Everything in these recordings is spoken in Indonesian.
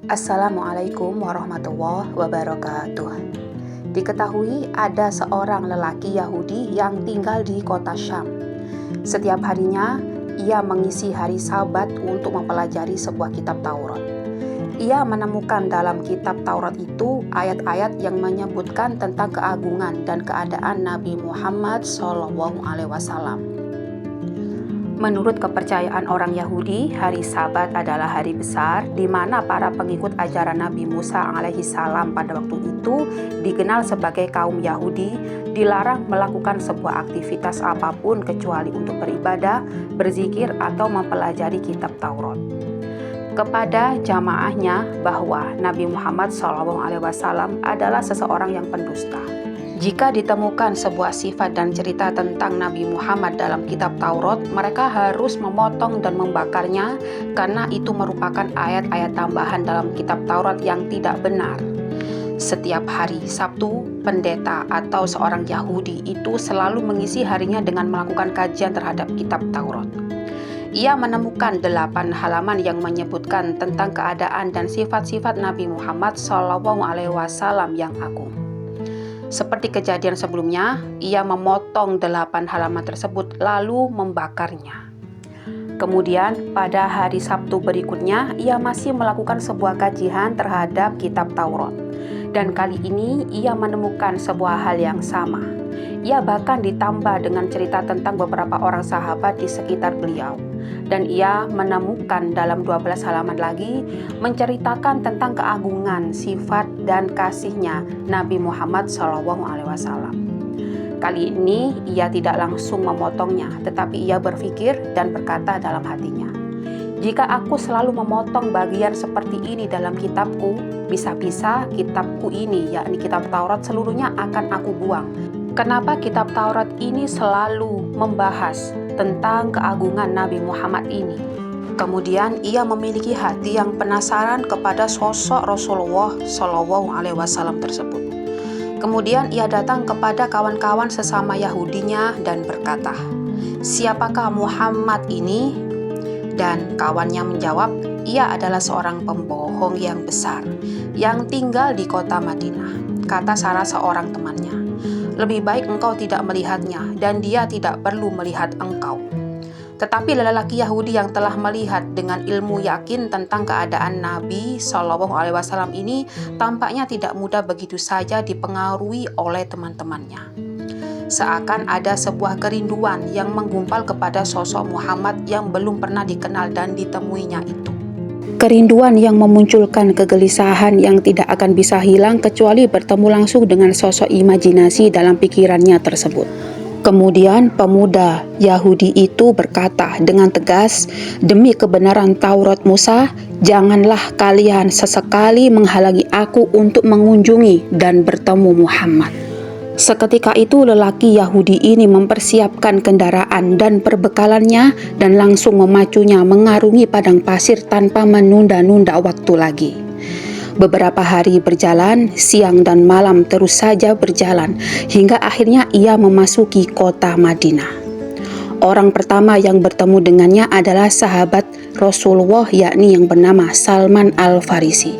Assalamualaikum warahmatullahi wabarakatuh. Diketahui ada seorang lelaki Yahudi yang tinggal di kota Syam. Setiap harinya, ia mengisi hari Sabat untuk mempelajari sebuah kitab Taurat. Ia menemukan dalam kitab Taurat itu ayat-ayat yang menyebutkan tentang keagungan dan keadaan Nabi Muhammad SAW. Menurut kepercayaan orang Yahudi, hari Sabat adalah hari besar di mana para pengikut ajaran Nabi Musa alaihissalam pada waktu itu dikenal sebagai kaum Yahudi dilarang melakukan sebuah aktivitas apapun kecuali untuk beribadah, berzikir atau mempelajari kitab Taurat. Kepada jamaahnya bahwa Nabi Muhammad SAW adalah seseorang yang pendusta. Jika ditemukan sebuah sifat dan cerita tentang Nabi Muhammad dalam kitab Taurat, mereka harus memotong dan membakarnya karena itu merupakan ayat-ayat tambahan dalam kitab Taurat yang tidak benar. Setiap hari Sabtu, pendeta atau seorang Yahudi itu selalu mengisi harinya dengan melakukan kajian terhadap kitab Taurat. Ia menemukan 8 halaman yang menyebutkan tentang keadaan dan sifat-sifat Nabi Muhammad SAW yang agung. Seperti kejadian sebelumnya, ia memotong 8 halaman tersebut lalu membakarnya. Kemudian pada hari Sabtu berikutnya, ia masih melakukan sebuah kajian terhadap kitab Taurat. Dan kali ini ia menemukan sebuah hal yang sama. Ia bahkan ditambah dengan cerita tentang beberapa orang sahabat di sekitar beliau. Dan ia menemukan dalam 12 halaman lagi menceritakan tentang keagungan, sifat, dan kasihnya Nabi Muhammad SAW. Kali ini ia tidak langsung memotongnya, tetapi ia berpikir dan berkata dalam hatinya, "Jika aku selalu memotong bagian seperti ini dalam kitabku, bisa-bisa kitabku ini, yakni kitab Taurat seluruhnya akan aku buang. Kenapa kitab Taurat ini selalu membahas tentang keagungan Nabi Muhammad ini?" Kemudian ia memiliki hati yang penasaran kepada sosok Rasulullah SAW tersebut. Kemudian ia datang kepada kawan-kawan sesama Yahudinya dan berkata, "Siapakah Muhammad ini?" Dan kawannya menjawab, "Ia adalah seorang pembohong yang besar yang tinggal di kota Madinah." Kata salah seorang temannya, "Lebih baik engkau tidak melihatnya dan dia tidak perlu melihat engkau." Tetapi lelaki Yahudi yang telah melihat dengan ilmu yakin tentang keadaan Nabi SAW ini tampaknya tidak mudah begitu saja dipengaruhi oleh teman-temannya. Seakan ada sebuah kerinduan yang menggumpal kepada sosok Muhammad yang belum pernah dikenal dan ditemuinya itu. Kerinduan yang memunculkan kegelisahan yang tidak akan bisa hilang kecuali bertemu langsung dengan sosok imajinasi dalam pikirannya tersebut. Kemudian pemuda Yahudi itu berkata dengan tegas, "Demi kebenaran Taurat Musa, janganlah kalian sesekali menghalangi aku untuk mengunjungi dan bertemu Muhammad." Seketika itu lelaki Yahudi ini mempersiapkan kendaraan dan perbekalannya dan langsung memacunya mengarungi padang pasir tanpa menunda-nunda waktu lagi. Beberapa hari berjalan, siang dan malam terus saja berjalan, hingga akhirnya ia memasuki kota Madinah. Orang pertama yang bertemu dengannya adalah sahabat Rasulullah, yakni yang bernama Salman Al-Farisi.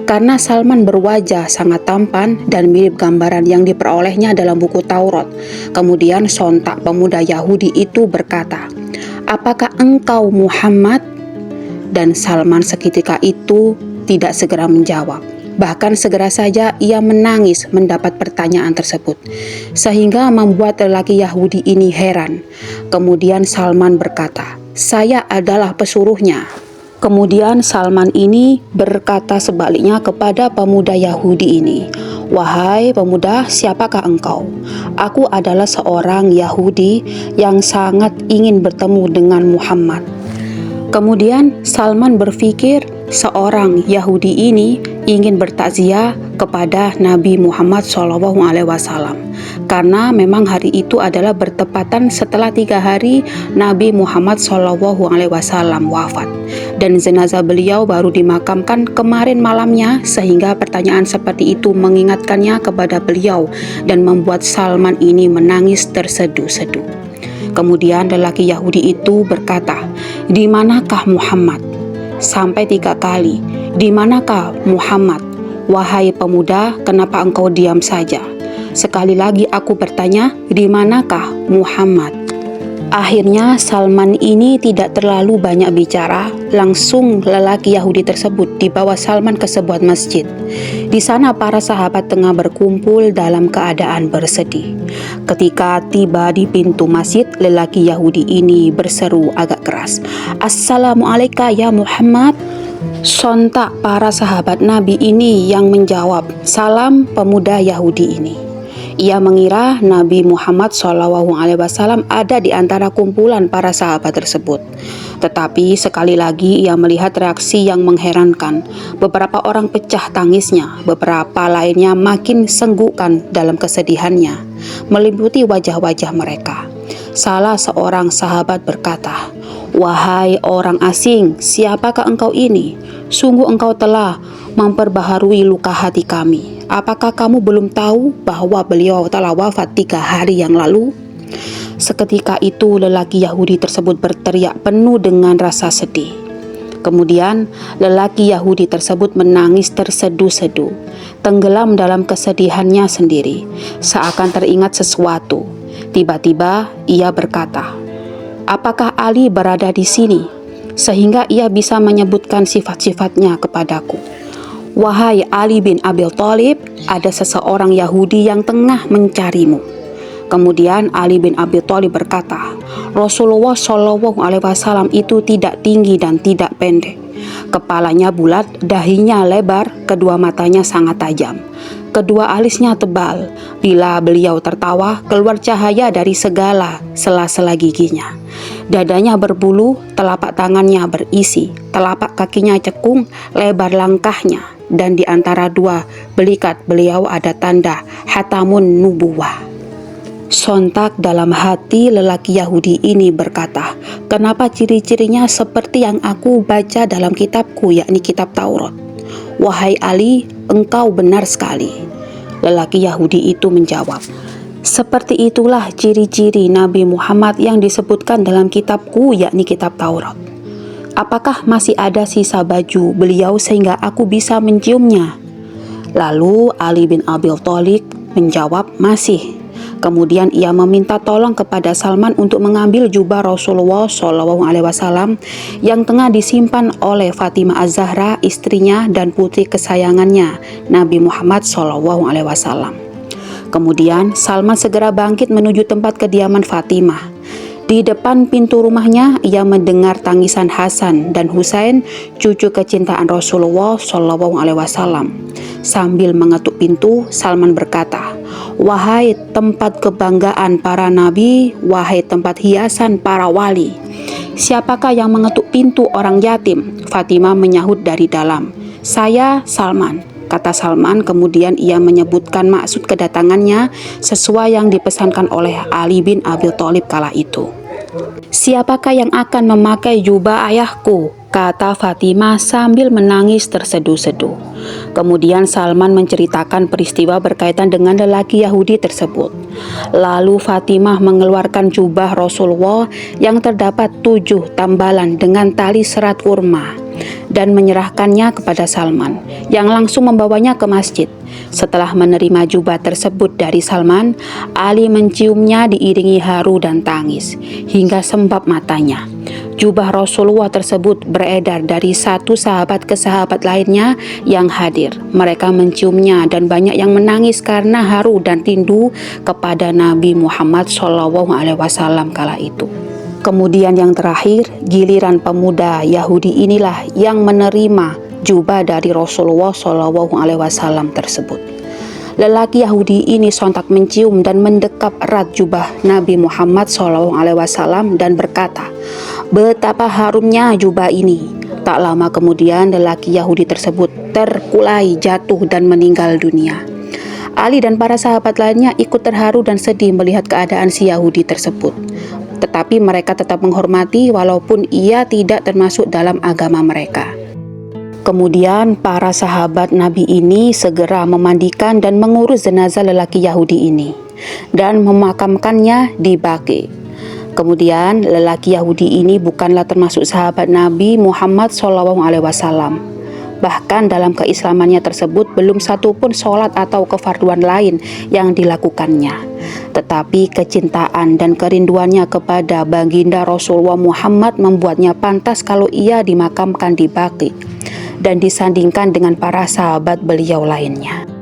Karena Salman berwajah sangat tampan dan mirip gambaran yang diperolehnya dalam buku Taurat, kemudian sontak pemuda Yahudi itu berkata, "Apakah engkau Muhammad?" Dan Salman seketika itu tidak segera menjawab. Bahkan segera saja ia menangis mendapat pertanyaan tersebut, sehingga membuat lelaki Yahudi ini heran. Kemudian Salman berkata, "Saya adalah pesuruhnya." Kemudian Salman ini berkata sebaliknya kepada pemuda Yahudi ini, "Wahai pemuda, siapakah engkau? Aku adalah seorang Yahudi yang sangat ingin bertemu dengan Muhammad." Kemudian Salman berpikir seorang Yahudi ini ingin bertakziah kepada Nabi Muhammad SAW karena memang hari itu adalah bertepatan setelah 3 hari Nabi Muhammad SAW wafat dan jenazah beliau baru dimakamkan kemarin malamnya, sehingga pertanyaan seperti itu mengingatkannya kepada beliau dan membuat Salman ini menangis terseduh-seduh. Kemudian lelaki Yahudi itu berkata, "Di manakah Muhammad?" sampai 3 kali, "Di manakah Muhammad? Wahai pemuda, kenapa engkau diam saja? Sekali lagi aku bertanya, di manakah Muhammad?" Akhirnya Salman ini tidak terlalu banyak bicara. Langsung lelaki Yahudi tersebut dibawa Salman ke sebuah masjid. Di sana para sahabat tengah berkumpul dalam keadaan bersedih. Ketika tiba di pintu masjid, lelaki Yahudi ini berseru agak keras, "Assalamualaikum ya Muhammad." Sontak para sahabat Nabi ini yang menjawab, "Salam." Pemuda Yahudi ini, ia mengira Nabi Muhammad SAW ada di antara kumpulan para sahabat tersebut. Tetapi sekali lagi ia melihat reaksi yang mengherankan. Beberapa orang pecah tangisnya, beberapa lainnya makin senggukan dalam kesedihannya, meliputi wajah-wajah mereka. Salah seorang sahabat berkata, "Wahai orang asing, siapakah engkau ini? Sungguh engkau telah memperbaharui luka hati kami. Apakah kamu belum tahu bahwa beliau telah wafat 3 hari yang lalu?" Seketika itu lelaki Yahudi tersebut berteriak penuh dengan rasa sedih. Kemudian lelaki Yahudi tersebut menangis terseduh-seduh, tenggelam dalam kesedihannya sendiri, seakan teringat sesuatu. Tiba-tiba ia berkata, "Apakah Ali berada di sini, sehingga ia bisa menyebutkan sifat-sifatnya kepadaku?" "Wahai Ali bin Abi Thalib, ada seseorang Yahudi yang tengah mencarimu." Kemudian Ali bin Abi Thalib berkata, "Rasulullah SAW itu tidak tinggi dan tidak pendek. Kepalanya bulat, dahinya lebar, kedua matanya sangat tajam. Kedua alisnya tebal. Bila beliau tertawa, keluar cahaya dari segala sela-sela giginya. Dadanya berbulu, telapak tangannya berisi, telapak kakinya cekung, lebar langkahnya, dan di antara 2 belikat beliau ada tanda Hatamun Nubuwah." Sontak dalam hati lelaki Yahudi ini berkata, "Kenapa ciri-cirinya seperti yang aku baca dalam kitabku, yakni kitab Taurat?" "Wahai Ali, engkau benar sekali." Lelaki Yahudi itu menjawab, "Seperti itulah ciri-ciri Nabi Muhammad yang disebutkan dalam kitabku, yakni kitab Taurat. Apakah masih ada sisa baju beliau sehingga aku bisa menciumnya?" Lalu Ali bin Abi Thalib menjawab, "Masih." Kemudian ia meminta tolong kepada Salman untuk mengambil jubah Rasulullah SAW yang tengah disimpan oleh Fatimah Az-Zahra, istrinya dan putri kesayangannya Nabi Muhammad SAW. Kemudian Salman segera bangkit menuju tempat kediaman Fatimah. Di depan pintu rumahnya ia mendengar tangisan Hasan dan Husain, cucu kecintaan Rasulullah SAW. Sambil mengetuk pintu, Salman berkata, "Wahai tempat kebanggaan para nabi, wahai tempat hiasan para wali, siapakah yang mengetuk pintu orang yatim?" Fatimah menyahut dari dalam, "Saya Salman," kata Salman. Kemudian ia menyebutkan maksud kedatangannya sesuai yang dipesankan oleh Ali bin Abi Thalib kala itu. "Siapakah yang akan memakai jubah ayahku?" kata Fatimah sambil menangis terseduh-seduh. Kemudian Salman menceritakan peristiwa berkaitan dengan lelaki Yahudi tersebut. Lalu Fatimah mengeluarkan jubah Rasulullah yang terdapat 7 tambalan dengan tali serat kurma dan menyerahkannya kepada Salman, yang langsung membawanya ke masjid. Setelah menerima jubah tersebut dari Salman, Ali menciumnya diiringi haru dan tangis hingga sembab matanya. Jubah Rasulullah tersebut beredar dari satu sahabat ke sahabat lainnya yang hadir. Mereka menciumnya dan banyak yang menangis karena haru dan rindu kepada Nabi Muhammad SAW kala itu. Kemudian yang terakhir, giliran pemuda Yahudi inilah yang menerima jubah dari Rasulullah SAW tersebut. Lelaki Yahudi ini sontak mencium dan mendekap erat jubah Nabi Muhammad SAW dan berkata, "Betapa harumnya jubah ini." Tak lama kemudian lelaki Yahudi tersebut terkulai jatuh dan meninggal dunia. Ali dan para sahabat lainnya ikut terharu dan sedih melihat keadaan si Yahudi tersebut. Tetapi mereka tetap menghormati walaupun ia tidak termasuk dalam agama mereka. Kemudian para sahabat Nabi ini segera memandikan dan mengurus jenazah lelaki Yahudi ini dan memakamkannya di Baqi. Kemudian lelaki Yahudi ini bukanlah termasuk sahabat Nabi Muhammad SAW. Bahkan dalam keislamannya tersebut belum satu pun sholat atau kefarduan lain yang dilakukannya. Tetapi kecintaan dan kerinduannya kepada baginda Rasulullah Muhammad membuatnya pantas kalau ia dimakamkan di Baqi dan disandingkan dengan para sahabat beliau lainnya.